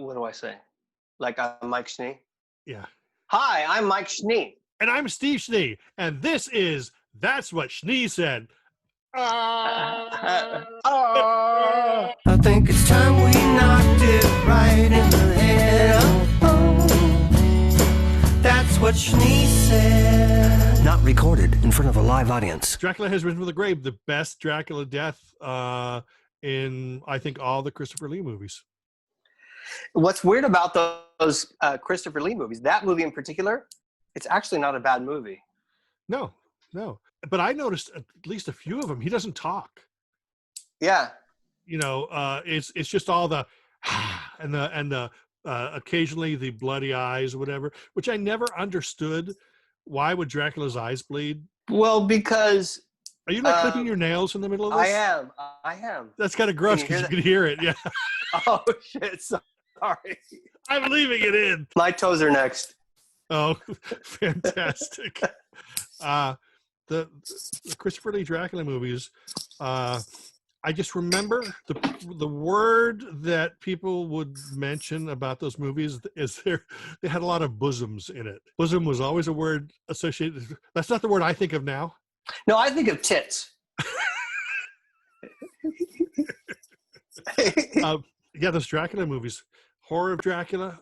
what do I say? Like I'm Mike Schnee? Yeah. Hi, I'm Mike Schnee. And I'm Steve Schnee. And this is That's What Schnee Said. I think it's time we knocked it right in the head. That's what Schnee said. Not recorded in front of a live audience. Dracula Has Risen from the Grave, the best Dracula death in, I think, all the Christopher Lee movies. What's weird about those Christopher Lee movies, that movie in particular, it's actually not a bad movie. No. But I noticed at least a few of them, he doesn't talk. Yeah. You know, it's just all the and the occasionally the bloody eyes or whatever, which I never understood. Why would Dracula's eyes bleed? Well, because are you like clipping your nails in the middle of this? I am. That's kind of gross because you can hear it. Yeah. Oh shit! Sorry. I'm leaving it in. My toes are next. Oh, fantastic. The Christopher Lee Dracula movies, I just remember the word that people would mention about those movies is they had a lot of bosoms in it. Bosom was always a word associated. That's not the word I think of now. No, I think of tits. Yeah, those Dracula movies, Horror of Dracula.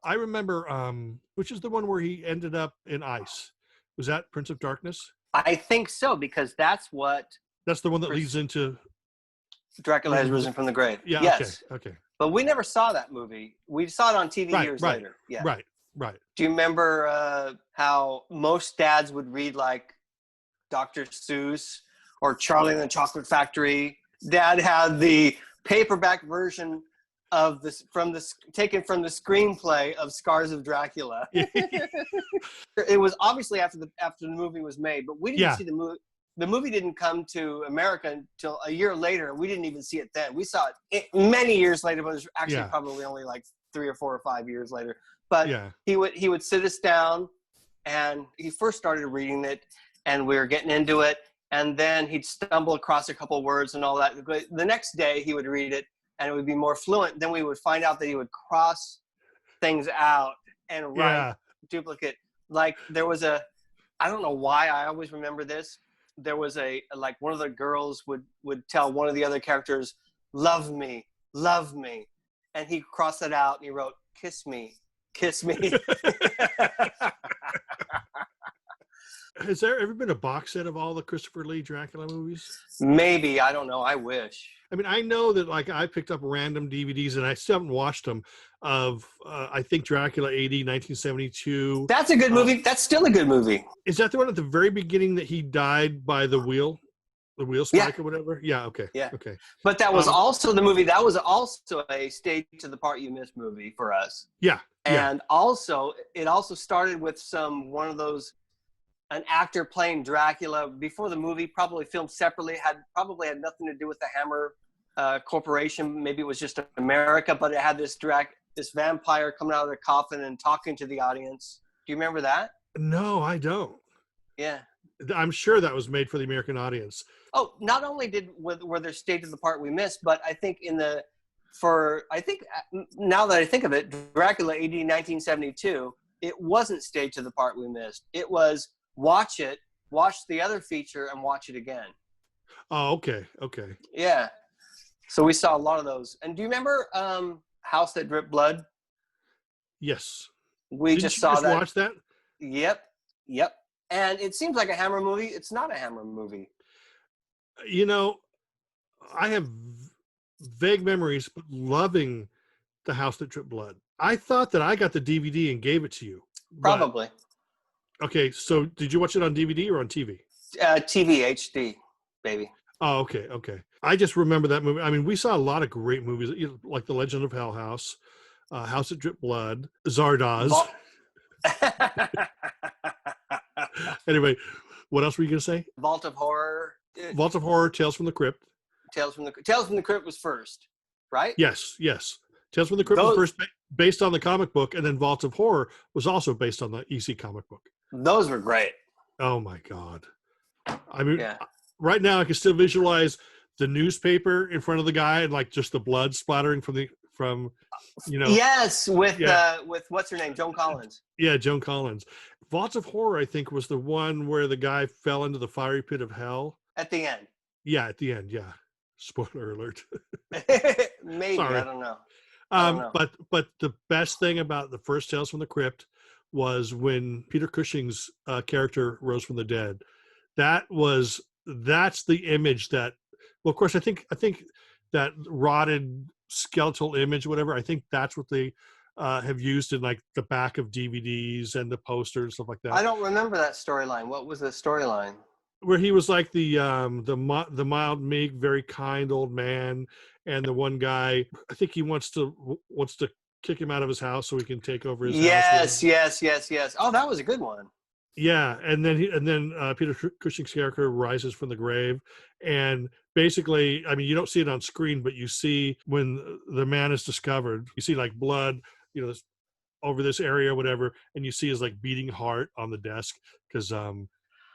I remember, which is the one where he ended up in ice. Was that Prince of Darkness? I think so, because that's the one that leads into Dracula Has Risen from the Grave. Yeah. Yes. Okay. But we never saw that movie. We saw it on TV years later. Yeah. Right. Do you remember how most dads would read like Dr. Seuss or Charlie and the Chocolate Factory? Dad had the paperback version of this taken from the screenplay of Scars of Dracula. It was obviously after the movie was made, but we didn't see the movie. The movie didn't come to America until a year later. We didn't even see it then. We saw it many years later, but it was actually probably only like 3 or 4 or 5 years later. But he would sit us down, and he first started reading it, and we were getting into it, and then he'd stumble across a couple words and all that. The next day he would read it, and it would be more fluent. Then we would find out that he would cross things out and write duplicate. Like there was I don't know why I always remember this. There was like one of the girls would tell one of the other characters, love me. And he crossed it out and he wrote, kiss me. Has there ever been a box set of all the Christopher Lee Dracula movies? Maybe. I don't know. I wish. I mean, I know that like I picked up random DVDs and I still haven't watched them of, I think Dracula AD 1972. That's a good movie. That's still a good movie. Is that the one at the very beginning that he died by the wheel spike or whatever? Yeah. Okay. Yeah. Okay. But that was also the movie. That was also a Stage to the Part You Missed movie for us. Yeah. And also, it also started with an actor playing Dracula before the movie, probably filmed separately, probably had nothing to do with the Hammer Corporation. Maybe it was just America, but it had this vampire coming out of the coffin and talking to the audience. Do you remember that? No, I don't. Yeah. I'm sure that was made for the American audience. Oh, not only were there Stage to the Part We Missed, but I think now that I think of it, Dracula AD 1972, it wasn't Stage to the Part We Missed. It was watch the other feature and watch it again. Oh, okay. Yeah. So we saw a lot of those. And do you remember House That Dripped Blood? Yes. Did you saw that. Watch that? Yep. And it seems like a Hammer movie. It's not a Hammer movie. You know, I have vague memories, but loving The House That Dripped Blood. I thought that I got the DVD and gave it to you. Probably. Okay, so did you watch it on DVD or on TV? TV HD, baby. Oh, okay. I just remember that movie. I mean, we saw a lot of great movies, like The Legend of Hell House, House That Dripped Blood, Zardoz. Anyway, what else were you going to say? Vault of Horror, Tales from the Crypt. Tales from the Crypt was first, right? Yes. Tales from the Crypt was first based on the comic book, and then Vault of Horror was also based on the EC comic book. Those were great. Oh my God. I mean, right now I can still visualize the newspaper in front of the guy and like just the blood splattering from from, you know, Yes, with yeah, what's her name, Joan Collins. yeah, Joan Collins. Vaults of Horror, I think, was the one where the guy fell into the fiery pit of hell. At the end. Yeah, at the end. Yeah, spoiler alert. Maybe, I Sorry. don't know. I don't know. But the best thing about the first Tales from the Crypt was when Peter Cushing's character rose from the dead. That's the image that. Well, of course, I think that rotted skeletal image, whatever. I think that's what they have used in like the back of DVDs and the posters and stuff like that. I don't remember that storyline. What was the storyline? Where he was like the mild, meek, very kind old man, and the one guy, I think he wants to kick him out of his house so he can take over his house. Yes. Oh, that was a good one. Yeah, and then Peter Cushing's character rises from the grave, and basically, I mean, you don't see it on screen, but you see when the man is discovered, you see like blood, you know, over this area, or whatever, and you see his like beating heart on the desk because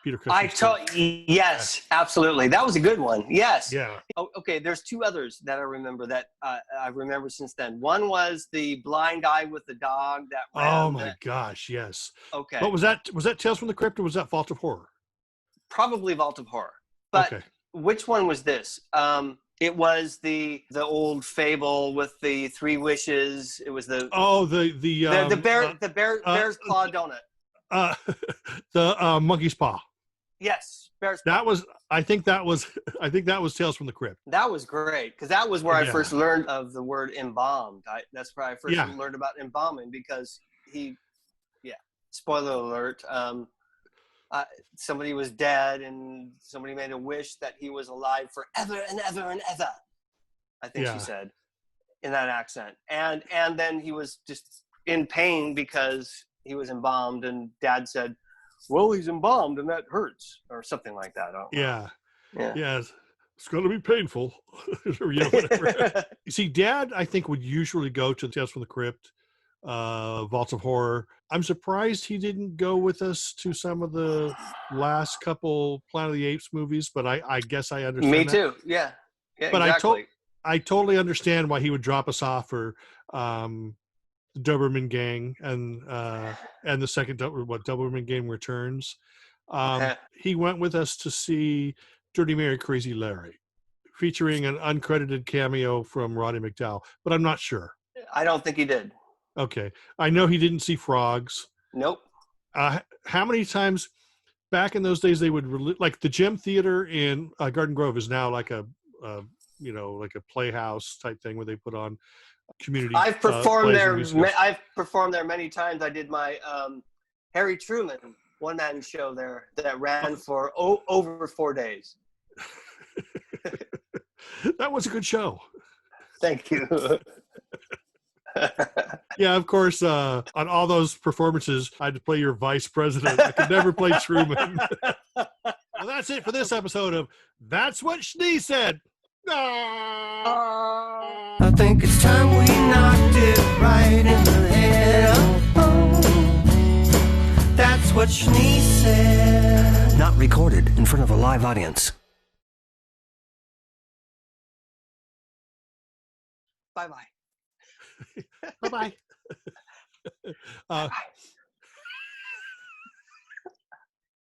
Peter Cushing. Yes, absolutely. That was a good one. Yes. Yeah. Oh, okay. There's two others that I remember that I remember since then. One was the blind guy with the dog that ran. Oh my gosh, yes. Okay. What was that? Was that Tales from the Crypt or was that Vault of Horror? Probably Vault of Horror. But okay. Which one was this? It was the old fable with the three wishes. It was the bear's claw donut. The monkey's paw. Yes, bear's paw. That was. I think that was Tales from the Crypt. That was great because that was where I first learned of the word embalmed. That's where I first learned about embalming because spoiler alert. Somebody was dead and somebody made a wish that he was alive forever and ever and ever. I think she said in that accent. And then he was just in pain because he was embalmed and Dad said, well, he's embalmed and that hurts or something like that. Yeah. It's going to be painful. Whatever. You see, Dad, I think, would usually go to Tales from the Crypt, Vaults of Horror. I'm surprised he didn't go with us to some of the last couple Planet of the Apes movies, but I guess I understand. Me too. Yeah. But exactly. I totally understand why he would drop us off for the Doberman Gang and the second Doberman Gang Returns. He went with us to see Dirty Mary Crazy Larry, featuring an uncredited cameo from Roddy McDowall, but I'm not sure. I don't think he did. Okay. I know he didn't see frogs. Nope. How many times back in those days they would like the Gem Theater in Garden Grove is now like a like a playhouse type thing where they put on community. I've performed there. I've performed there many times. I did my Harry Truman one-man show there that ran for over 4 days. That was a good show. Thank you. Yeah, of course, on all those performances, I had to play your vice president. I could never play Truman. Well, that's it for this episode of That's What Schnee Said. I think it's time we knocked it right in the head. That's what Schnee said. Not recorded in front of a live audience. Bye-bye. Bye-bye. Bye-bye.